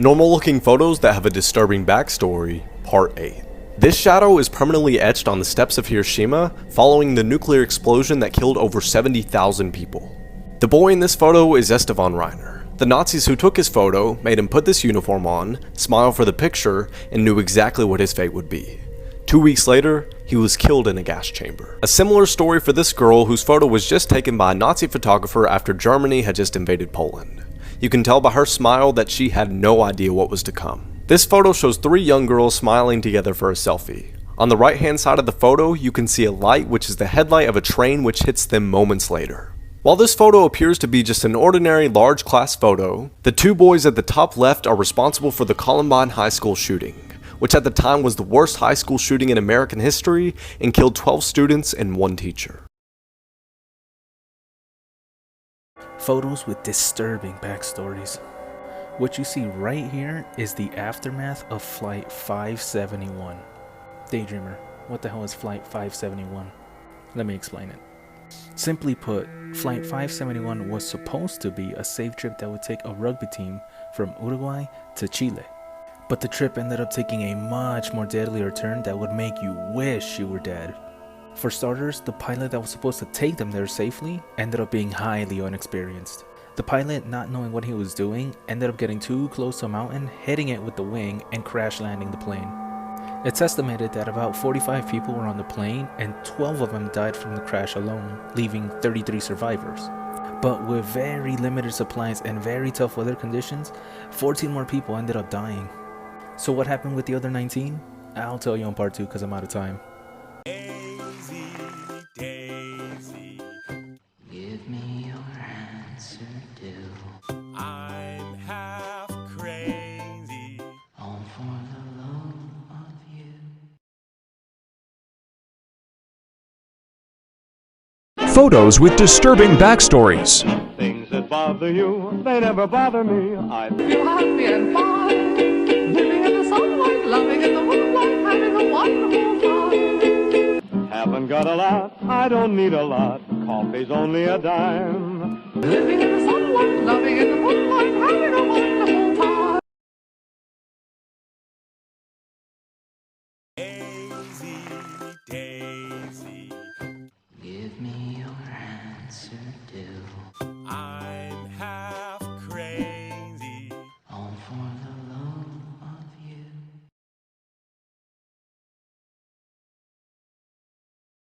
Normal looking photos that have a disturbing backstory, Part 8. This shadow is permanently etched on the steps of Hiroshima following the nuclear explosion that killed over 70,000 people. The boy in this photo is Estevan Reiner. The Nazis who took his photo made him put this uniform on, smile for the picture, and knew exactly what his fate would be. 2 weeks later, he was killed in a gas chamber. A similar story for this girl whose photo was just taken by a Nazi photographer after Germany had just invaded Poland. You can tell by her smile that she had no idea what was to come. This photo shows 3 young girls smiling together for a selfie. On the right hand side of the photo, you can see a light which is the headlight of a train which hits them moments later. While this photo appears to be just an ordinary large class photo, the 2 boys at the top left are responsible for the Columbine High School shooting, which at the time was the worst high school shooting in American history and killed 12 students and 1 teacher. Photos with disturbing backstories. What you see right here is the aftermath of Flight 571. Daydreamer, what the hell is Flight 571? Let me explain it. Simply put, Flight 571 was supposed to be a safe trip that would take a rugby team from Uruguay to Chile. But the trip ended up taking a much more deadlier turn that would make you wish you were dead. For starters, the pilot that was supposed to take them there safely ended up being highly inexperienced. The pilot, not knowing what he was doing, ended up getting too close to a mountain, hitting it with the wing, and crash landing the plane. It's estimated that about 45 people were on the plane, and 12 of them died from the crash alone, leaving 33 survivors. But with very limited supplies and very tough weather conditions, 14 more people ended up dying. So what happened with the other 19? I'll tell you on part 2 because I'm out of time. Daisy, give me your answer, do. I'm half crazy, all for the love of you. Photos with disturbing backstories. Things that bother you, they never bother me. I feel happy and fine, living in the sunlight, loving in the moonlight, having a wonderful time. haven't got a lot, I don't need a lot. Coffee's only a dime. Living in the sunlight, loving in the moonlight, having a wonderful time. Daisy, Daisy, give me your answer, do. I'm half crazy, all for the love of you.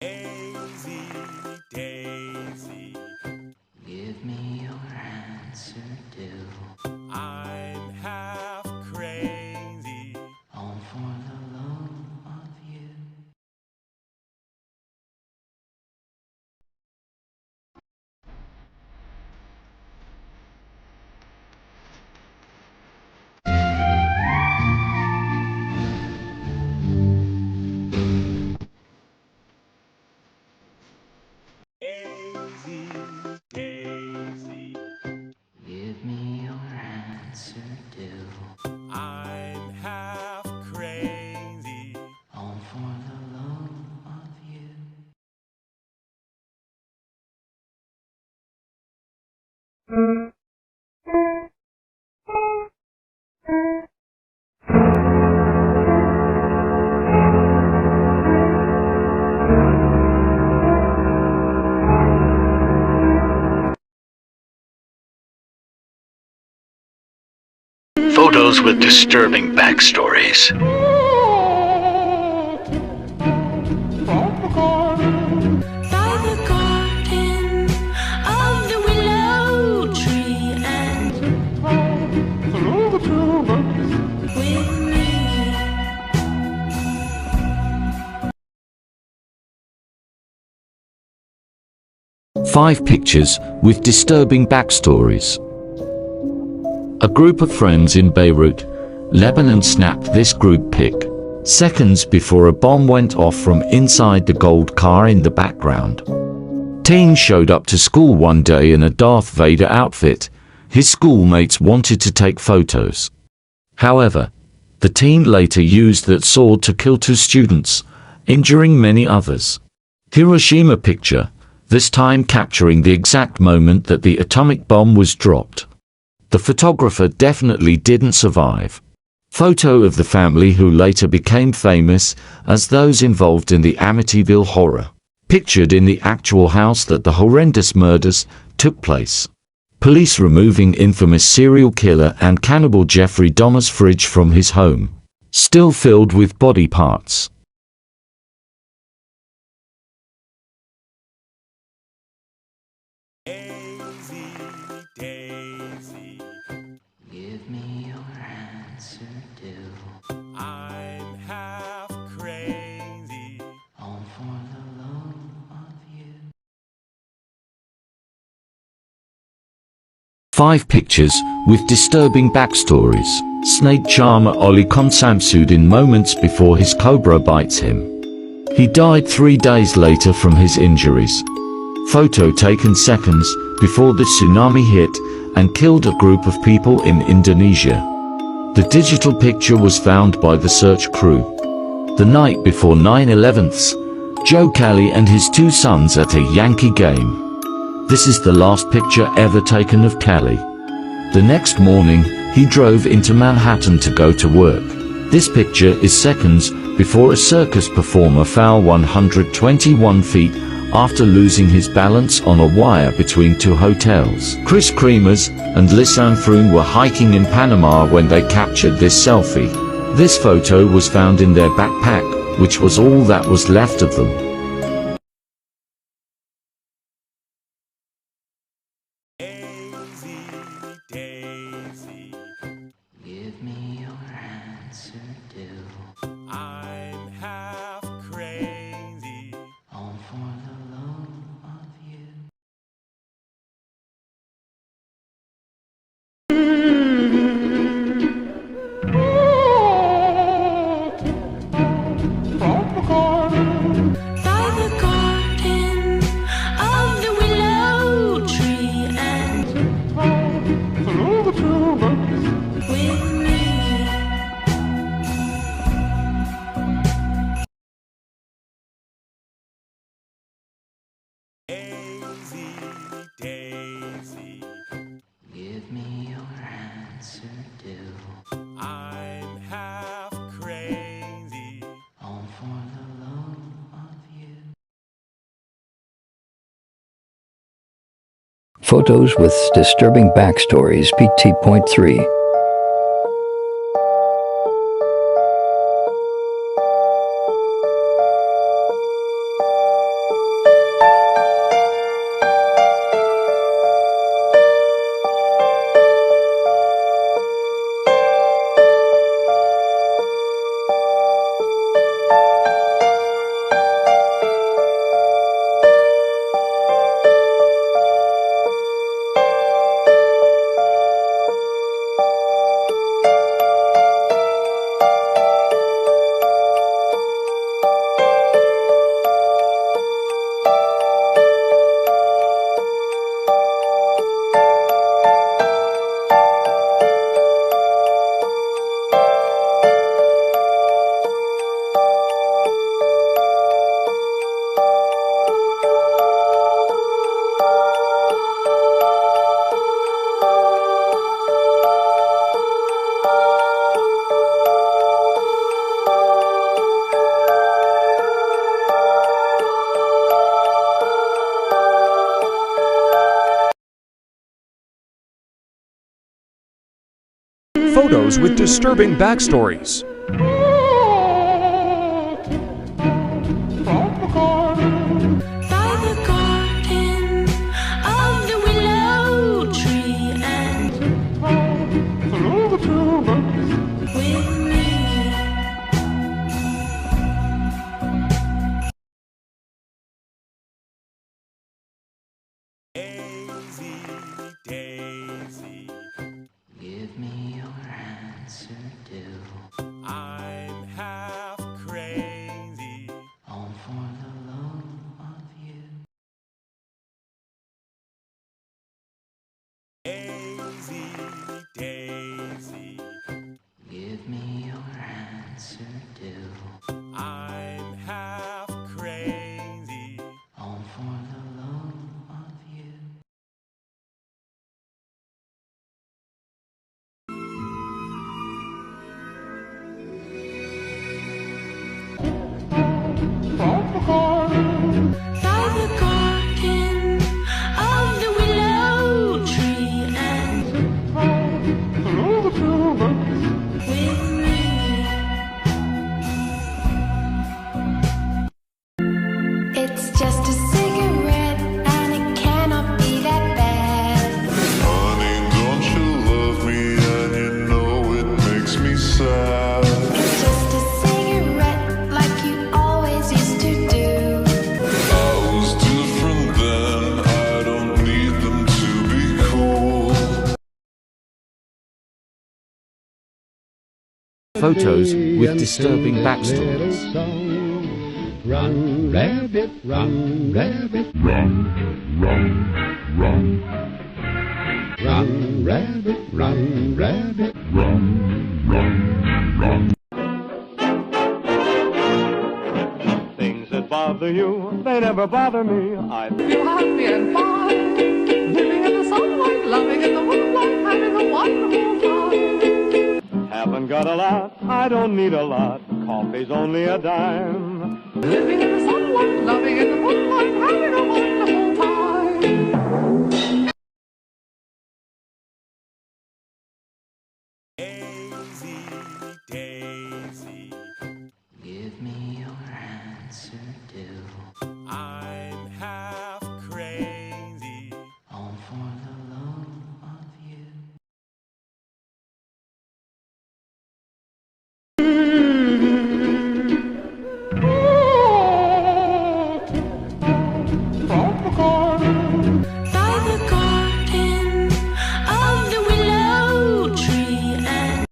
Daisy, Daisy, give me your answer, do. I'm half crazy, all for the love of you. Daisy, Daisy, give me your answer, do. I'm half crazy, all for the love of you. Photos with disturbing backstories. By the garden of the willow tree and with me. Five pictures with disturbing backstories. A group of friends in Beirut, Lebanon snapped this group pic seconds before a bomb went off from inside the gold car in the background. Teen showed up to school one day in a Darth Vader outfit. His schoolmates wanted to take photos. However, the teen later used that sword to kill 2 students, injuring many others. Hiroshima picture, this time capturing the exact moment that the atomic bomb was dropped. The photographer definitely didn't survive. Photo of the family who later became famous as those involved in the Amityville horror. Pictured in the actual house that the horrendous murders took place. Police removing infamous serial killer and cannibal Jeffrey Dahmer's fridge from his home. Still filled with body parts. Daisy, Daisy, give me your answer, do. I'm half crazy, all for the love of you. 5 pictures with disturbing backstories. Snake charmer Oli Konsamsud in moments before his cobra bites him. He died 3 days later from his injuries. Photo taken seconds before the tsunami hit and killed a group of people in Indonesia. The digital picture was found by the search crew. The night before 9/11, Joe Kelly and his 2 sons at a Yankee game. This is the last picture ever taken of Kelly. The next morning, he drove into Manhattan to go to work. This picture is seconds before a circus performer fell 121 feet after losing his balance on a wire between 2 hotels. Chris Kremers and Lisanne Froome were hiking in Panama when they captured this selfie. This photo was found in their backpack, which was all that was left of them. Daisy, Daisy, give me your answer, do. I'm half crazy, all for the love of you. By the garden of the willow tree and with me. Daisy, Daisy, give me your answer, do. I'm half crazy, all for the love of you. Photos with disturbing backstories, PT.3. Photos with disturbing backstories. By the garden of the willow tree and with me. Daisy, Daisy, give me your answer, do. I'm half crazy, all for the love of you. Daisy, Daisy, give me sad. Just a cigarette like you always used to do. I was different then, I don't need them to be cool. Photos with disturbing backstories. Run, rabbit, run, rabbit. Run, run, run, Run, rabbit, run, rabbit. run, run, run. Things that bother you, they never bother me. I Feel happy and fine, living in the sunlight, loving in the moonlight, having a wonderful time. haven't got a lot, I don't need a lot. Coffee's only a dime. Living in the sunlight, loving in the moonlight, having a wonderful time. Daisy, Daisy, Give me your answer, do. I'm half crazy. All for the love of you. By the garden of the willow tree and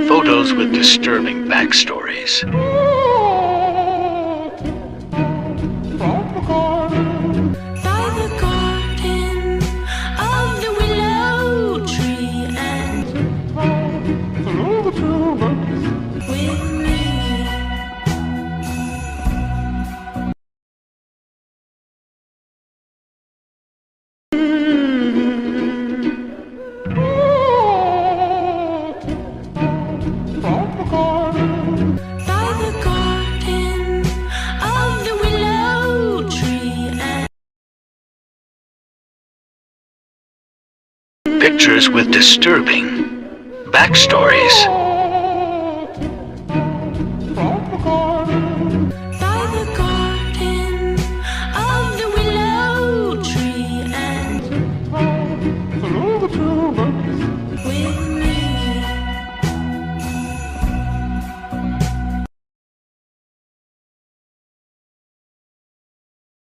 Photos with disturbing backstories. by the garden of the willow tree and with me. By the garden of the willow tree and Pictures with disturbing backstories. by the garden of the willow tree and with me.